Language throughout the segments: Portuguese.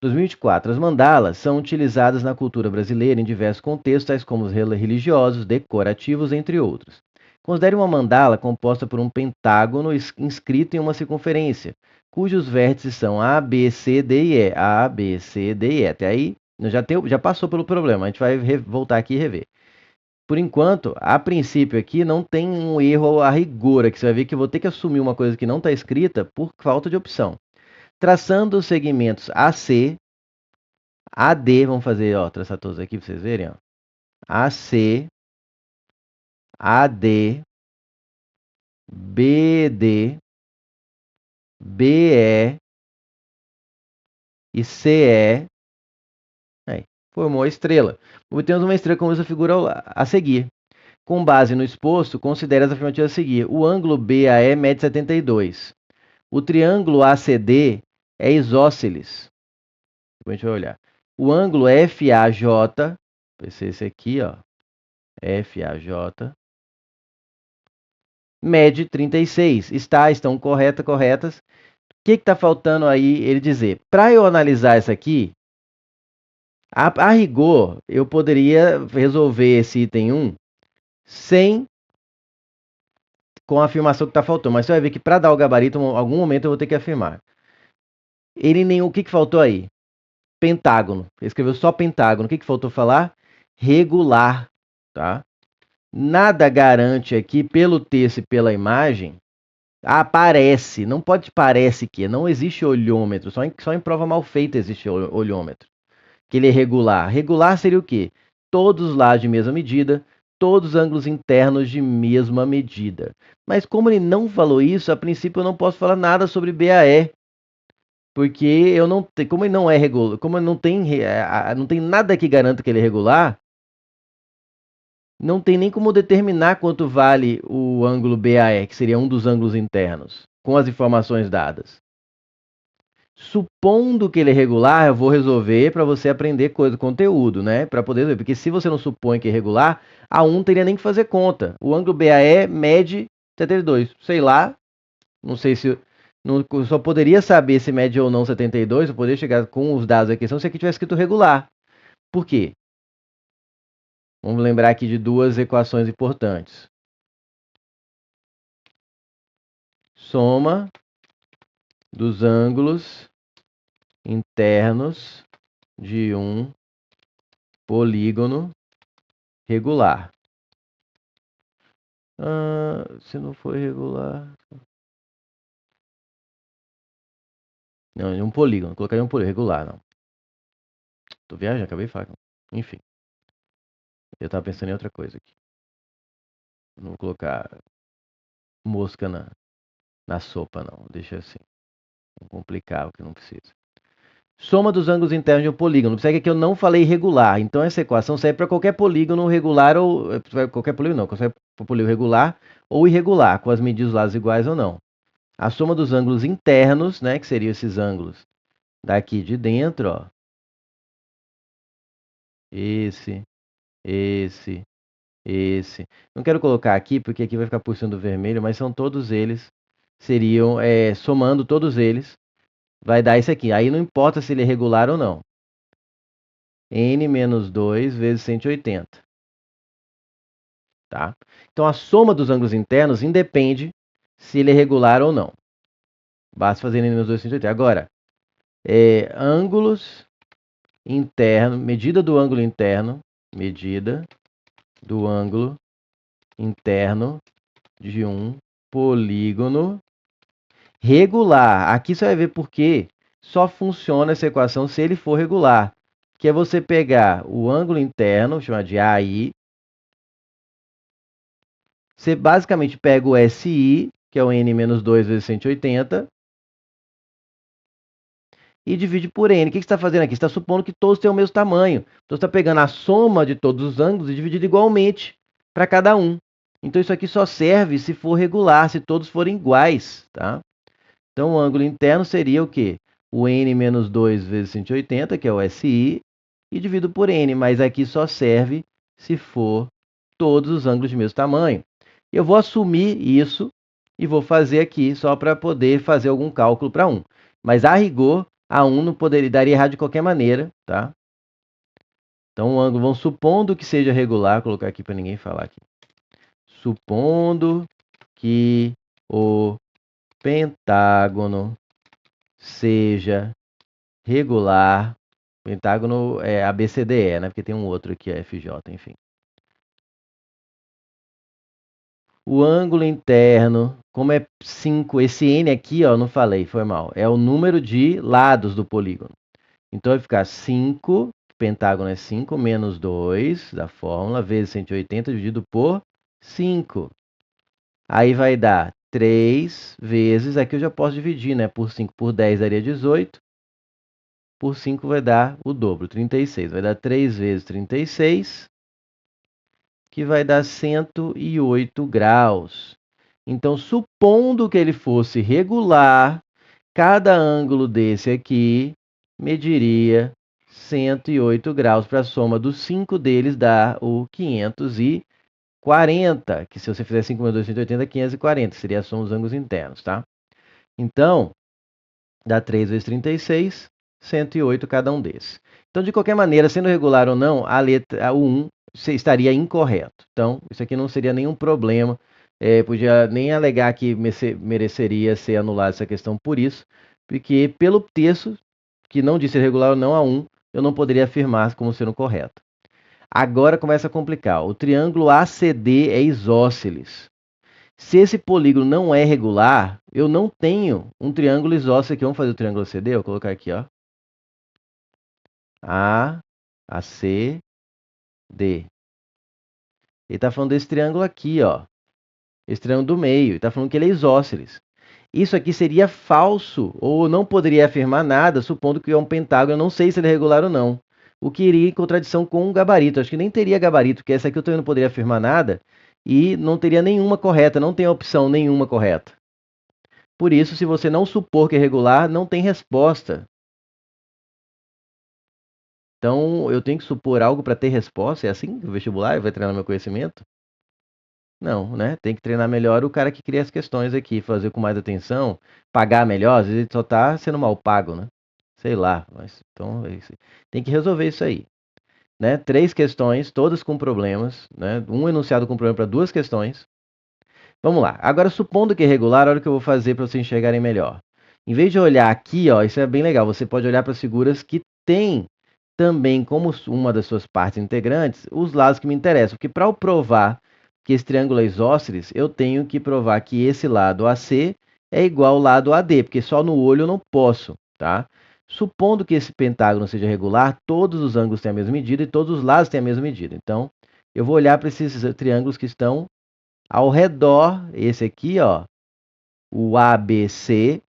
2024. As mandalas são utilizadas na cultura brasileira em diversos contextos, tais como os religiosos, decorativos, entre outros. Considere uma mandala composta por um pentágono inscrito em uma circunferência, cujos vértices são A, B, C, D e E. A, B, C, D e E. Até aí já passou pelo problema, a gente vai voltar aqui e rever. Por enquanto, a princípio aqui não tem um erro a rigor, que você vai ver que eu vou ter que assumir uma coisa que não está escrita por falta de opção. Traçando os segmentos AC, AD, vamos fazer, ó, traçar todos aqui para vocês verem, ó. AC, AD, BD, BE e CE. Aí, formou a estrela. Obtemos uma estrela como essa figura a seguir. Com base no exposto, considere as afirmativas a seguir. O ângulo BAE mede 72. O triângulo ACD é isósceles. A gente vai olhar. O ângulo FAJ, vai ser esse aqui, ó. FAJ, mede 36. Estão corretas. O que está faltando aí ele dizer? Para eu analisar isso aqui, a rigor, eu poderia resolver esse item 1 sem com a afirmação que está faltando. Mas você vai ver que para dar o gabarito, em algum momento eu vou ter que afirmar. O que faltou aí? Pentágono. Ele escreveu só pentágono. O que faltou falar? Regular. Tá? Nada garante aqui, pelo texto e pela imagem, parece, não pode parece que, não existe olhômetro, só em prova mal feita existe olhômetro, que ele é regular. Regular seria o quê? Todos os lados de mesma medida, todos os ângulos internos de mesma medida. Mas como ele não falou isso, a princípio eu não posso falar nada sobre BAE, porque eu não, como ele não é regular, como não tem nada que garanta que ele é regular, não tem nem como determinar quanto vale o ângulo BAE, que seria um dos ângulos internos, com as informações dadas. Supondo que ele é regular, eu vou resolver para você aprender conteúdo, né? Para poder ver, porque se você não supõe que é regular, a 1 não teria nem que fazer conta. O ângulo BAE mede 72. Sei lá, não sei se não, só poderia saber se mede ou não 72, eu poderia chegar com os dados da questão se aqui tivesse escrito regular. Por quê? Vamos lembrar aqui de duas equações importantes. Soma dos ângulos internos de um polígono regular. Se não for regular... Não, é um polígono. Colocaria um polígono regular, não. Tô viajando, acabei de falar. Enfim. Eu tava pensando em outra coisa aqui. Não vou colocar mosca na sopa, não. Deixa assim. Não complicar o que não precisa. Soma dos ângulos internos de um polígono. Percebe que eu não falei regular. Então essa equação serve para qualquer polígono regular ou... Qualquer polígono não. Serve para polígono regular ou irregular, com as medidas dos lados iguais ou não. A soma dos ângulos internos, né, que seriam esses ângulos daqui de dentro, ó. Esse. Não quero colocar aqui, porque aqui vai ficar por cima do vermelho, mas são todos eles. Seriam, somando todos eles, vai dar isso aqui. Aí não importa se ele é regular ou não. N menos 2 vezes 180. Tá? Então, a soma dos ângulos internos independe se ele é regular ou não. Basta fazer N menos 2 vezes 180. Agora, ângulos internos, medida do ângulo interno de um polígono regular. Aqui você vai ver porque só funciona essa equação se ele for regular. Que é você pegar o ângulo interno, chamar de AI. Você basicamente pega o SI, que é o N menos 2 vezes 180, e divide por N. O que você está fazendo aqui? Você está supondo que todos têm o mesmo tamanho. Então, você está pegando a soma de todos os ângulos e dividindo igualmente para cada um. Então, isso aqui só serve se for regular, se todos forem iguais, tá? Então, o ângulo interno seria o quê? O N menos 2 vezes 180, que é o SI, e divido por N, mas aqui só serve se for todos os ângulos de mesmo tamanho. Eu vou assumir isso e vou fazer aqui só para poder fazer algum cálculo para 1. Mas, a rigor, A1 não poderia, daria errado de qualquer maneira, tá? Então, o ângulo, vamos supondo que seja regular, vou colocar aqui para ninguém falar aqui. Supondo que o pentágono seja regular. Pentágono é ABCDE, né? Porque tem um outro aqui, FJ, enfim. O ângulo interno, como é 5, esse N aqui, ó, não falei, foi mal. É o número de lados do polígono. Então vai ficar 5, pentágono é 5, menos 2 da fórmula, vezes 180 dividido por 5. Aí vai dar 3 vezes, aqui eu já posso dividir, né? Por 5 por 10 daria 18. Por 5 vai dar o dobro, 36. Vai dar 3 vezes 36, que vai dar 108 graus. Então, supondo que ele fosse regular, cada ângulo desse aqui mediria 108 graus, para a soma dos 5 deles dar o 540, que se você fizer 5 menos 2, 180, 540, seria a soma dos ângulos internos, tá? Então, dá 3 vezes 36, 108 cada um desses. Então, de qualquer maneira, sendo regular ou não, o 1 estaria incorreto. Então, isso aqui não seria nenhum problema. Podia nem alegar que mereceria ser anulada essa questão por isso, porque pelo texto, que não disse regular ou não, a 1, eu não poderia afirmar como sendo correto. Agora começa a complicar. O triângulo ACD é isósceles. Se esse polígono não é regular, eu não tenho um triângulo isósceles aqui. Vamos fazer o triângulo ACD? Eu vou colocar aqui, ó. ACD. Ele está falando desse triângulo aqui, ó. Esse triângulo do meio. Ele está falando que ele é isósceles. Isso aqui seria falso, ou não poderia afirmar nada, supondo que é um pentágono. Eu não sei se ele é regular ou não. O que iria em contradição com um gabarito. Acho que nem teria gabarito, porque essa aqui eu também não poderia afirmar nada. E não teria nenhuma correta, não tem opção nenhuma correta. Por isso, se você não supor que é regular, não tem resposta. Então, eu tenho que supor algo para ter resposta? É assim que o vestibular vai treinar meu conhecimento? Não, né? Tem que treinar melhor o cara que cria as questões aqui, fazer com mais atenção, pagar melhor. Às vezes ele só está sendo mal pago, né? Sei lá, mas então tem que resolver isso aí. Né? 3 questões, todas com problemas, né? Um enunciado com problema para 2 questões. Vamos lá. Agora, supondo que é regular, olha o que eu vou fazer para vocês enxergarem melhor. Em vez de olhar aqui, ó, isso é bem legal, você pode olhar para as figuras que tem também como uma das suas partes integrantes os lados que me interessam. Porque para eu provar que esse triângulo é isósceles, eu tenho que provar que esse lado AC é igual ao lado AD, porque só no olho eu não posso, tá? Supondo que esse pentágono seja regular, todos os ângulos têm a mesma medida e todos os lados têm a mesma medida. Então, eu vou olhar para esses triângulos que estão ao redor, esse aqui, ó, o ABC,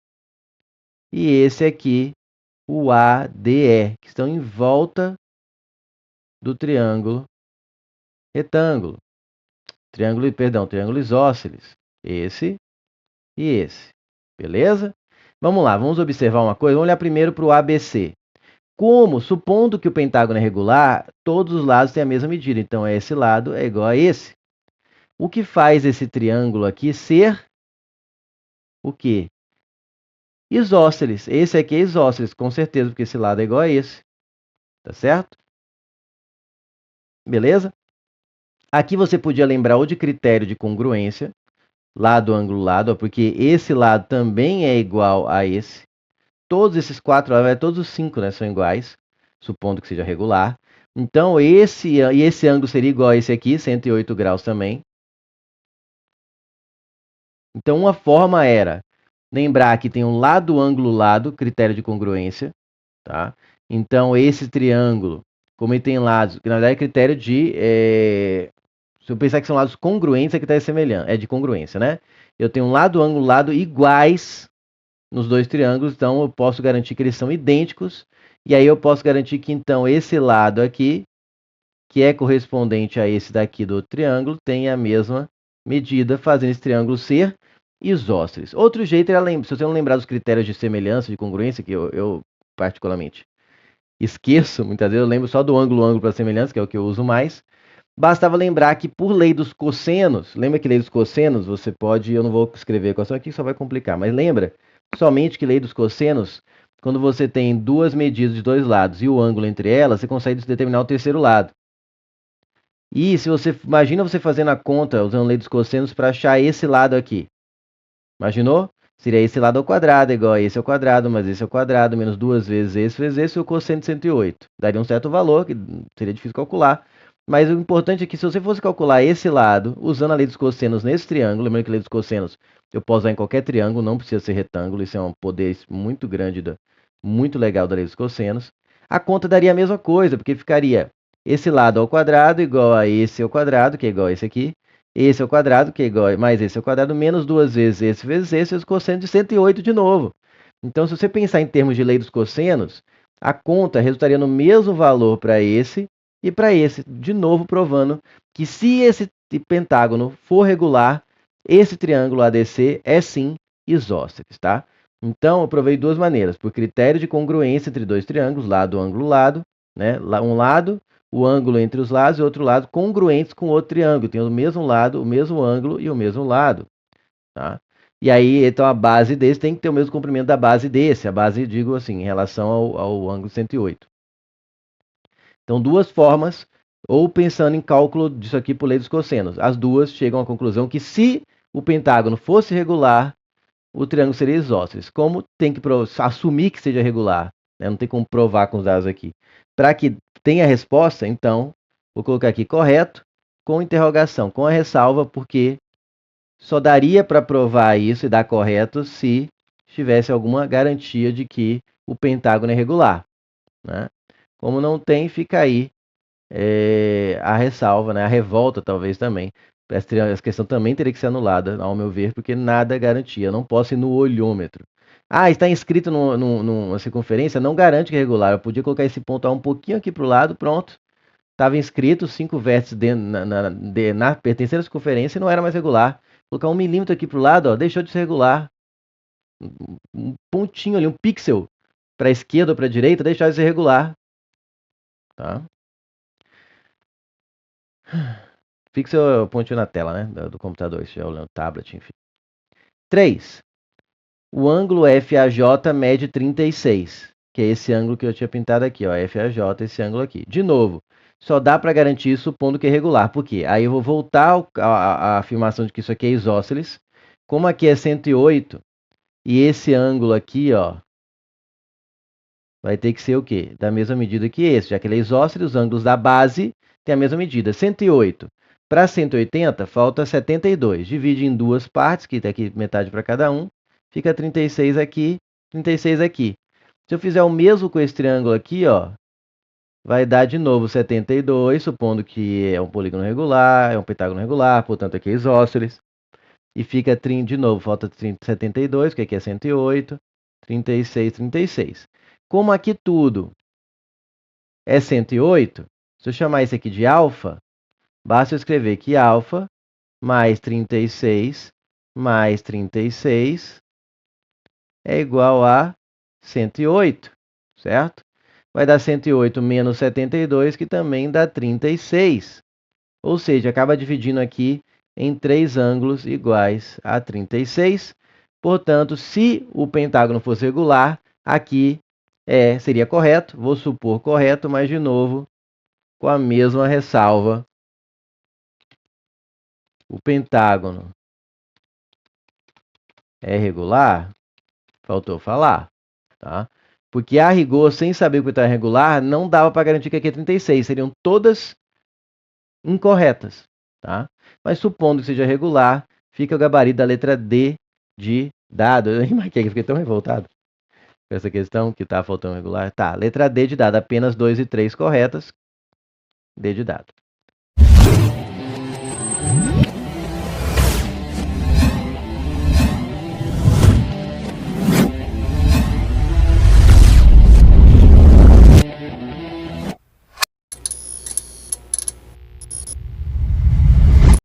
e esse aqui, o ADE, que estão em volta do triângulo retângulo. Triângulo isósceles. Esse e esse. Beleza? Vamos lá, vamos observar uma coisa. Vamos olhar primeiro para o ABC. Como, supondo que o pentágono é regular, todos os lados têm a mesma medida. Então, esse lado é igual a esse. O que faz esse triângulo aqui ser o quê? Isósceles. Esse aqui é isósceles, com certeza, porque esse lado é igual a esse. Tá certo? Beleza? Aqui você podia lembrar ou de critério de congruência, lado, ângulo, lado, porque esse lado também é igual a esse. Todos esses 4, todos os 5, né, são iguais, supondo que seja regular. Então, esse ângulo seria igual a esse aqui, 108 graus também. Então, uma forma era lembrar que tem um lado, ângulo, lado, critério de congruência, tá? Então, esse triângulo, como ele tem lados, que na verdade é critério de... se eu pensar que são lados congruentes, é que está semelhante, é de congruência, né? Eu tenho um lado, ângulo, lado iguais nos dois triângulos, então eu posso garantir que eles são idênticos, e aí eu posso garantir que, então, esse lado aqui, que é correspondente a esse daqui do outro triângulo, tem a mesma medida, fazendo esse triângulo ser isósceles. Outro jeito era, se você não lembrar dos critérios de semelhança, de congruência, que eu particularmente esqueço, muitas vezes eu lembro só do ângulo para semelhança, que é o que eu uso mais. Bastava lembrar que por lei dos cossenos, lembra que lei dos cossenos, você pode, eu não vou escrever a equação aqui, só vai complicar, mas lembra somente que lei dos cossenos, quando você tem duas medidas de dois lados e o ângulo entre elas, você consegue determinar o terceiro lado. E se você imagina você fazendo a conta usando a lei dos cossenos para achar esse lado aqui. Imaginou? Seria esse lado ao quadrado, igual a esse ao quadrado, mais esse ao quadrado, menos duas vezes esse, o cosseno de 108. Daria um certo valor, que seria difícil calcular. Mas o importante é que se você fosse calcular esse lado, usando a lei dos cossenos nesse triângulo, lembrando que a lei dos cossenos eu posso usar em qualquer triângulo, não precisa ser retângulo, isso é um poder muito grande, muito legal da lei dos cossenos. A conta daria a mesma coisa, porque ficaria esse lado ao quadrado igual a esse ao quadrado, que é igual a esse aqui, esse ao quadrado, que é igual a mais esse ao quadrado, menos duas vezes esse, o cosseno de 108 de novo. Então, se você pensar em termos de lei dos cossenos, a conta resultaria no mesmo valor para esse e para esse, de novo provando que se esse pentágono for regular, esse triângulo ADC é sim isósceles, tá? Então, eu provei duas maneiras, por critério de congruência entre dois triângulos, lado, ângulo, lado, né? Um lado, o ângulo entre os lados, e outro lado congruentes com o outro triângulo, tem o mesmo lado, o mesmo ângulo e o mesmo lado, tá? E aí, então, a base desse tem que ter o mesmo comprimento da base desse, a base, digo assim, em relação ao ângulo 108. Então, duas formas, ou pensando em cálculo disso aqui por lei dos cossenos. As duas chegam à conclusão que se o pentágono fosse regular, o triângulo seria isósceles. Como tem que assumir que seja regular, né? Não tem como provar com os dados aqui. Para que tenha a resposta, então, vou colocar aqui correto, com interrogação, com a ressalva, porque só daria para provar isso e dar correto se tivesse alguma garantia de que o pentágono é regular, né? Como não tem, fica aí a ressalva, né? A revolta talvez também. Essa questão também teria que ser anulada, ao meu ver, porque nada garantia. Eu não posso ir no olhômetro. Ah, está inscrito numa circunferência, não garante que é regular. Eu podia colocar esse ponto um pouquinho aqui para o lado, pronto. Estava inscrito 5 vértices na pertencendo à circunferência e não era mais regular. Colocar 1 milímetro aqui para o lado, ó, deixou de ser regular. Um pontinho ali, um pixel para a esquerda ou para a direita, deixou de ser regular. Tá? Pixel é o pontinho na tela, né? Do computador, se é o tablet, enfim. 3. O ângulo FAJ mede 36, que é esse ângulo que eu tinha pintado aqui, ó, FAJ, esse ângulo aqui. De novo, só dá para garantir isso supondo que é regular. Por quê? Aí eu vou voltar à afirmação de que isso aqui é isósceles. Como aqui é 108, e esse ângulo aqui, ó, vai ter que ser o quê? Da mesma medida que esse, já que ele é isósceles, os ângulos da base têm a mesma medida. 108 para 180, falta 72. Divide em duas partes, que tem aqui metade para cada um. Fica 36 aqui, 36 aqui. Se eu fizer o mesmo com esse triângulo aqui, ó, vai dar de novo 72, supondo que é um polígono regular, é um pentágono regular, portanto aqui é isósceles. E fica de novo, falta 72, que aqui é 108, 36, 36. Como aqui tudo é 108, se eu chamar isso aqui de alfa, basta eu escrever que alfa mais 36 mais 36 é igual a 108, certo? Vai dar 108 menos 72, que também dá 36. Ou seja, acaba dividindo aqui em três ângulos iguais a 36. Portanto, se o pentágono fosse regular, aqui seria correto. Vou supor correto, mas de novo, com a mesma ressalva. O pentágono é regular? Faltou falar, tá? Porque a rigor, sem saber o que está regular, não dava para garantir que aqui é 36. Seriam todas incorretas, tá? Mas supondo que seja regular, fica o gabarito da letra D de dado. Eu marquei, fiquei tão revoltado com essa questão que está faltando regular. Tá, letra D de dado, apenas 2 e 3 corretas. D de dado.